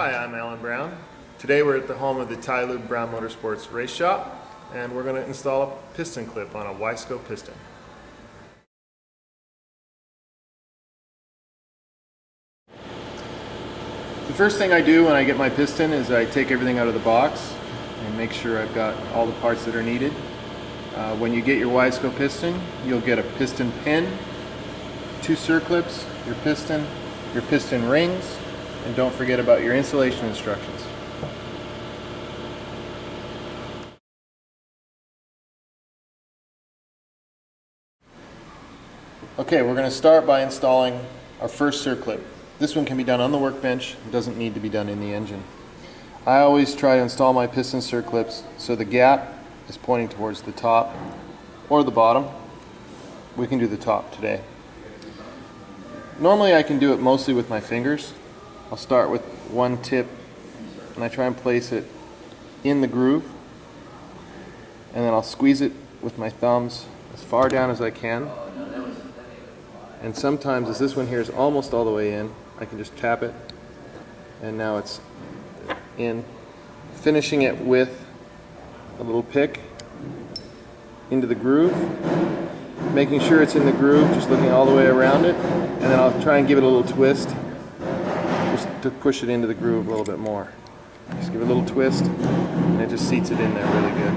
Hi, I'm Alan Brown. Today we're at the home of the Tylube Brown Motorsports race shop, and we're going to install a piston clip on a Wiseco piston. The first thing I do when I get my piston is I take everything out of the box and make sure I've got all the parts that are needed. When you get your Wiseco piston, you'll get a piston pin, 2 circlips, your piston rings, and don't forget about your installation instructions. Okay, we're going to start by installing our first circlip. This one can be done on the workbench. It doesn't need to be done in the engine. I always try to install my piston circlips so the gap is pointing towards the top or the bottom. We can do the top today. Normally I can do it mostly with my fingers. I'll start with one tip and I try and place it in the groove, and then I'll squeeze it with my thumbs as far down as I can. And sometimes, as this one here is almost all the way in, I can just tap it and now it's in. Finishing it with a little pick into the groove, making sure it's in the groove, just looking all the way around it, and then I'll try and give it a little twist just to push it into the groove a little bit more. Just give it a little twist and it just seats it in there really good.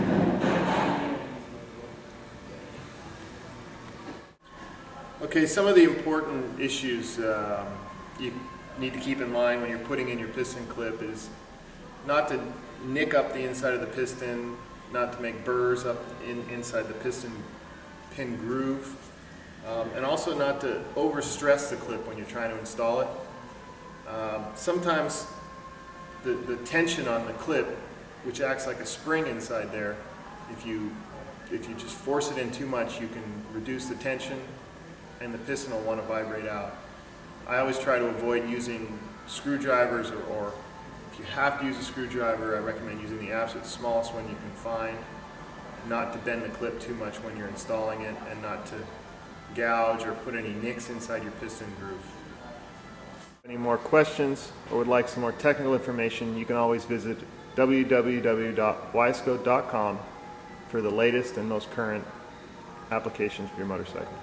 Okay, some of the important issues you need to keep in mind when you're putting in your piston clip is not to nick up the inside of the piston, not to make burrs up inside the piston pin groove, and also not to overstress the clip when you're trying to install it. Sometimes the tension on the clip, which acts like a spring inside there, if you just force it in too much, you can reduce the tension and the piston will want to vibrate out. I always try to avoid using screwdrivers, or if you have to use a screwdriver, I recommend using the absolute smallest one you can find, not to bend the clip too much when you're installing it, and not to gouge or put any nicks inside your piston groove. Any more questions or would like some more technical information, you can always visit www.wiseco.com for the latest and most current applications for your motorcycle.